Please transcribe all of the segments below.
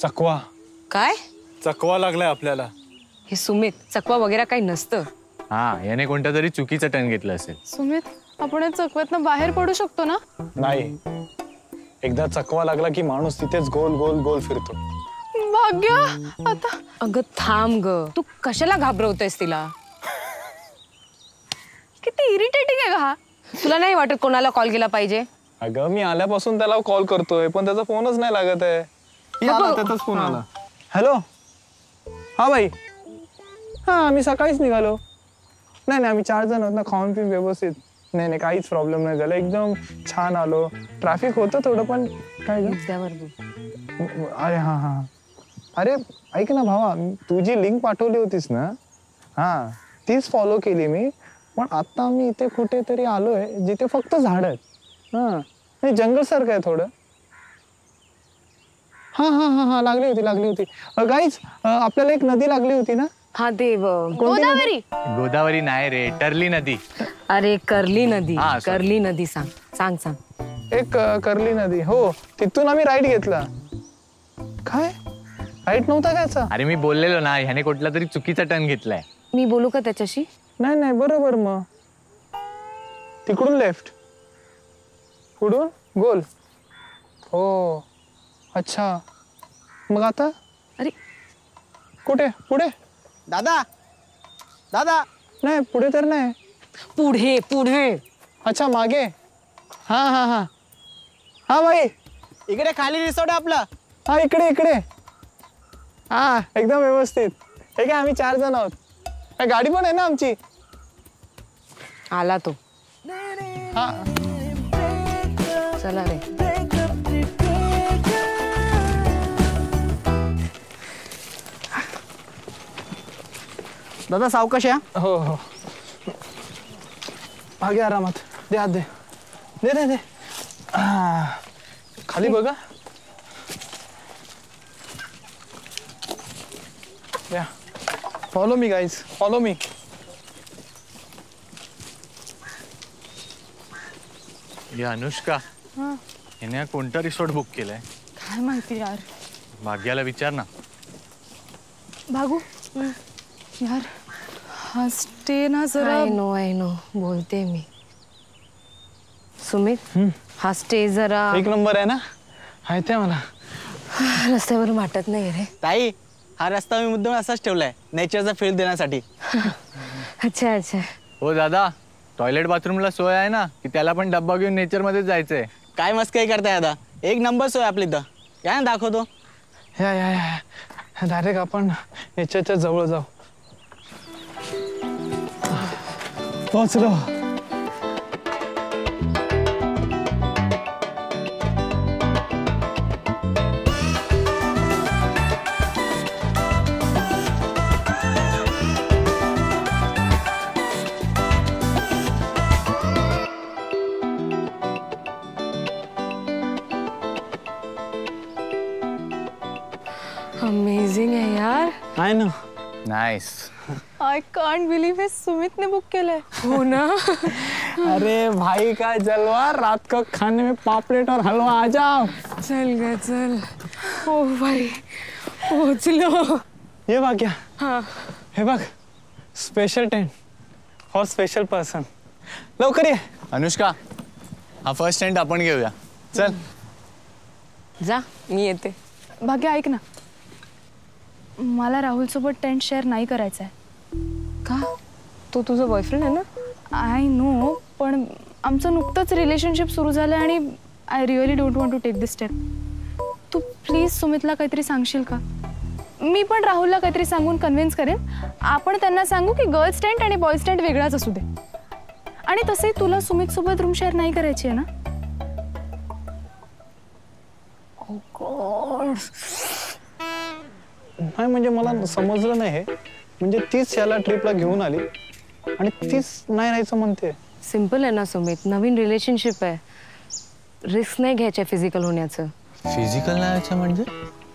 चकवा. काय? चकवा लागलाय आपल्याला. हे सुमित, चकवा वगैरे काही नसतं. हा, याने कोणता तरी चुकीचं टर्न घेतलं असेल. सुमित, आपण या चकव्यातनं बाहेर पडू शकतो ना? नाही, एकदा चकवा लागला की माणूस तिथेच गोल गोल गोल फिरतो. भाग्य, आता अगं थांब ग, तू कशाला घाबरवतेस तिला? किती इरिटेटिंग आहे हा. तुला नाही वाटत कोणाला कॉल केला पाहिजे? अगं मी आल्यापासून त्याला कॉल करतोय पण त्याचा फोनच नाही लागत आहे. त्याचाच फोन आला. हॅलो, हा भाई. हा, आम्ही सकाळीच निघालो. नाही आम्ही 4 जण आहोत ना, खाऊन पिऊन व्यवस्थित. नाही काहीच प्रॉब्लेम नाही झाला, एकदम छान आलो. ट्रॅफिक होतं थोडं पण काय. अरे हा, अरे ऐक ना भावा, तू जी लिंक पाठवली होतीस ना, हा तीच फॉलो केली मी. पण आता मी इथे कुठेतरी आलोय जिथे फक्त झाड आहेत. हा, जंगल सारखं आहे थोडं. हा, लागली होती. गाईज, आपल्याला एक नदी लागली होती ना. हा देव, गोदावरी. गोदावरी नाही रे, टर्ली नदी. अरे कर्ली नदी. हा, कर्ली नदी. सांग. एक कर्ली नदी. हो, तिथून आम्ही राईड घेतला. काय राईड नव्हता घ्यायचा? अरे मी बोललेलो ना, ह्याने कुठला तरी चुकीचा टर्न घेतलाय. मी बोलू का त्याच्याशी? नाही बरोबर. मग तिकडून लेफ्ट, पुढून गोल. हो अच्छा, मग आता? अरे कुठे? पुढे? दादा नाही, पुढे तर नाही. पुढे. अच्छा, मागे. हा भाई, इकडे खाली रिसॉर्ट आहे आपलं. हा इकडे. हा एकदम व्यवस्थित. हे काय, आम्ही 4 जण आहोत. काय गाडी पण आहे ना आमची. आला तो. हा चला रे. दादा सावकाश या. हो मागे आरामात. दे हात, दे. खाली बघा. या, follow me guys, follow me. या अनुष्का, हिने कोणता रिसॉर्ट बुक केलाय? काय माहिती यार. भाग्याला विचार ना. भागू, यार हा स्टे ना जरा. आय नो बोलते मी. सुमित, हा स्टे जरा एक नंबर आहे ना. माहिती आहे मला. रस्त्यावर वाटत नाही रे. ताई, हा रस्ता मी मुद्दाम असाच ठेवलाय नेचरचा फील देण्यासाठी. अच्छा. हो दादा, टॉयलेट बाथरूमला सोय आहे ना, की त्याला पण डब्बा घेऊन नेचर मध्ये जायचंय? काय मस्करी करताय दादा, एक नंबर सोय आपली इथं. या ना दाखवतो. या डायरेक्ट आपण नेचरच्या जवळ जाऊ. पोहोचलो. अमेझिंग आहे यार. I know. Nice. I can't believe हे सुमितने बुक केलंय. हो ना. अरे भाई का जलवा, रात को खाने में पापलेट और हलवा आ जाओ. चल. ओ भाई, पोहोचलो. ये भाग्या. हाँ. हे बघ, special tent for special person. लवकर ये. अनुष्का, हा फर्स्ट टेंट आपण घेऊया. चल. जा, मी येते. भाग्य ऐक ना, मला राहुल सोबत टेंट शेअर नाही करायचं आहे. का? तो तुझा बॉयफ्रेंड आहे ना? आय नो, पण आमचं नुकतंच रिलेशनशिप सुरू झालं आणि I really don't want to take this step. तू प्लीज सुमितला काहीतरी सांगशील का? मी पण राहुलला काहीतरी सांगून कन्व्हिन्स करेन. आपण त्यांना सांगू की गर्ल्स टेंट आणि बॉयज टेंट वेगळाच असू दे. आणि तसे तुला सुमित सोबत रूम शेअर नाही करायची आहे ना? नाही म्हणजे मला समजलं नाही हे. म्हणजे तीच याला ट्रिपला घेऊन आली आणि तीच नाही राहायचं म्हणते. सिंपल आहे ना सुमित, नवीन रिलेशनशिप आहे. रिस्क नाही घ्यायच्या फिजिकल होण्याचं. फिजिकल नाही व्हायचं म्हणजे?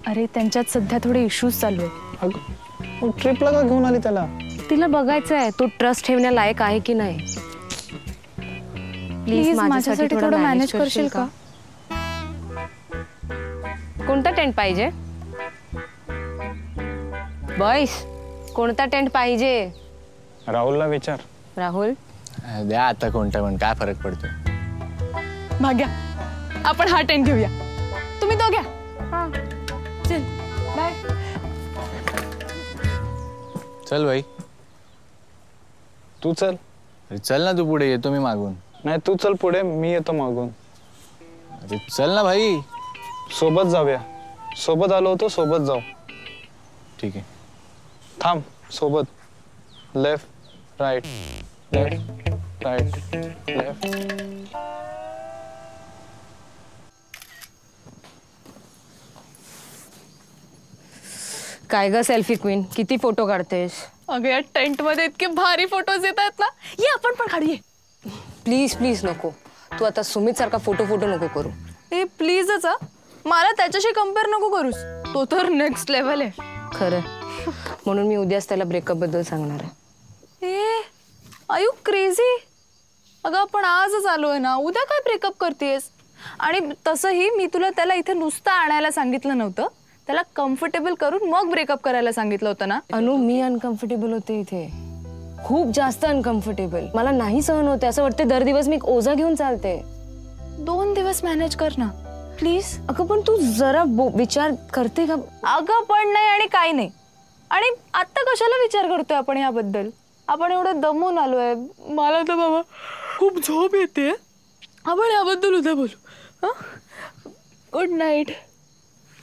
अरे त्यांच्यात सध्या थोडे इश्यूज चालू आहेत. अगं ट्रिपला का घेऊन आली त्याला? तिला बघायचं आहे तो ट्रस्ट ठेवण्या लायक आहे की नाही. प्लीज माझ्यासाठी थोडं मॅनेज करशील का? कोणता टेंट पाहिजे? बॉईस, कोणता टेंट पाहिजे? राहुलला विचार. राहुल, द्या आता कोणता पण, काय फरक पडतो. भाग्या, आपण हा टेंट घेऊया. तुम्ही तो घ्या. चल बाय. चल भाई. तू चल. अरे चल ना, तू पुढे, येतो मी मागून. नाही तू चल पुढे, मी येतो मागून. अरे चल ना भाई. सोबत जाऊया. सोबत आलो होतो, सोबत जाऊ. ठीक आहे. थांब, सोबत. Left right left right left. काय ग सेल्फी क्वीन, किती फोटो काढतेस? अगं या टेंट मध्ये इतके भारी फोटोज येतात ना. ये आपण पण काढूये. प्लीज प्लीज नको. तू आता सुमित सारखा फोटो नको करू. ए प्लीजच. मला त्याच्याशी कम्पेअर नको करूस. तो तर नेक्स्ट लेवल आहे. खरं. म्हणून मी उद्याच त्याला ब्रेकअप बद्दल सांगणार आहे. ए आर यू क्रेझी? अगं आपण आजच आलोय ना, उद्या काय ब्रेकअप करतेस? आणि तसंही मी तुला त्याला इथे नुसतं आणायला सांगितलं नव्हतं, त्याला कम्फर्टेबल करून मग ब्रेकअप करायला सांगितलं होतं ना. अनु, मी अनकम्फर्टेबल होते इथे, खूप जास्त अनकम्फर्टेबल. मला नाही सहन होते. असं वाटते दर दिवस मी एक ओझा घेऊन चालते. 2 दिवस मॅनेज कर ना प्लीज. अगं पण तू जरा विचार करते का? अगं पण नाही आणि काही नाही. आणि आता कशाला विचार करतोय आपण याबद्दल? आपण एवढं दमून आलोय. मला तर बाबा खूप झोप येते. आपण याबद्दल उद्या बोलू. Good night.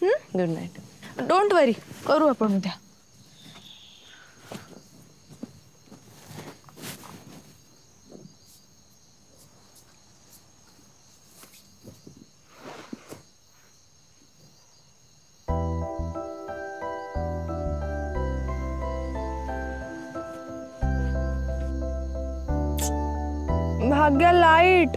Good night. Don't worry, करू आपण उद्या. भाग्या लाईट.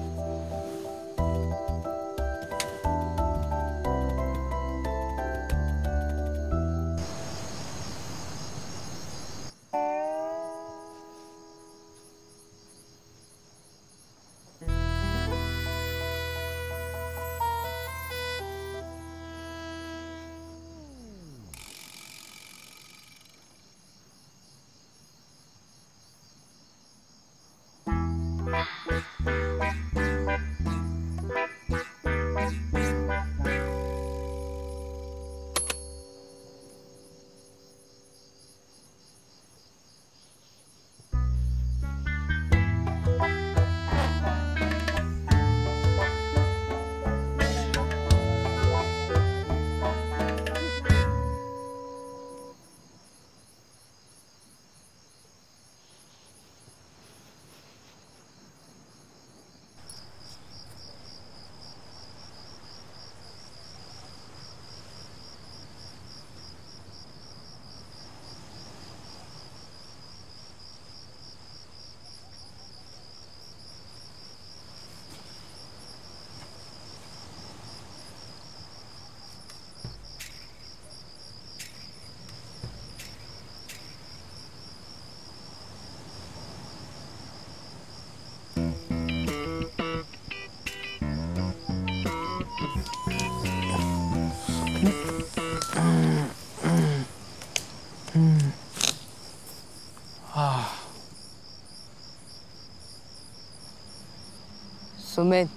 सुमित,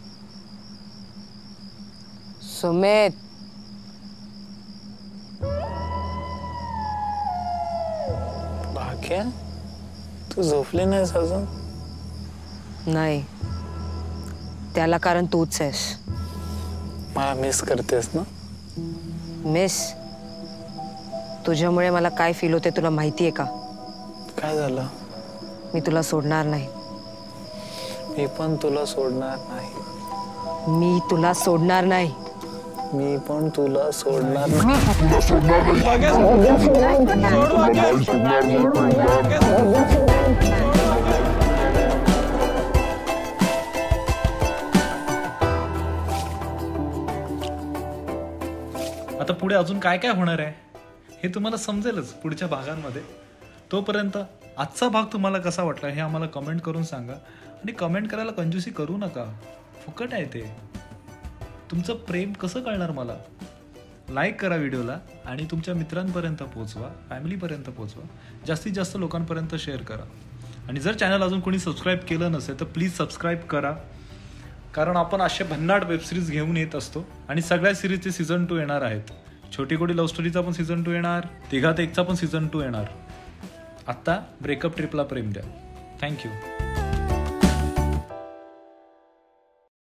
सुमित, भाग्या, तू झोपली नाहीस अजून? नाही. त्याला कारण तूच आहेस. मला मिस करतेस ना? मिस? तुझ्यामुळे मला काय फील होते तुला माहिती आहे का? काय झालं? मी तुला सोडणार नाही. मी पण तुला सोडणार नाही. मी तुला सोडणार नाही. मी पण तुला सोडणार नाही. आता पुढे अजून काय काय होणार आहे हे तुम्हाला समजेलच पुढच्या भागांमध्ये. तोपर्यंत आजचा भाग तुम्हाला कसा वाटला हे आम्हाला कमेंट करून सांगा. आणि कमेंट करायला कंजूसी करू नका, फुकट आहे ते. तुमचं प्रेम कसं कळणार मला? लाईक करा व्हिडिओला आणि तुमच्या मित्रांपर्यंत पोहोचवा, फॅमिलीपर्यंत पोहोचवा, जास्तीत जास्त लोकांपर्यंत शेअर करा. आणि जर चॅनल अजून कोणी सबस्क्राईब केलं नसेल तर प्लीज सबस्क्राईब करा, कारण आपण असे भन्नाट वेबसिरीज घेऊन येत असतो. आणि सगळ्या सिरीजचे सीझन 2 येणार आहेत. छोटी कोडी लव्ह स्टोरीचा पण सीझन 2 येणार, तिघात एकचा पण सीझन 2 येणार. आत्ता ब्रेकअप ट्रिपला प्रेम द्या. थँक्यू.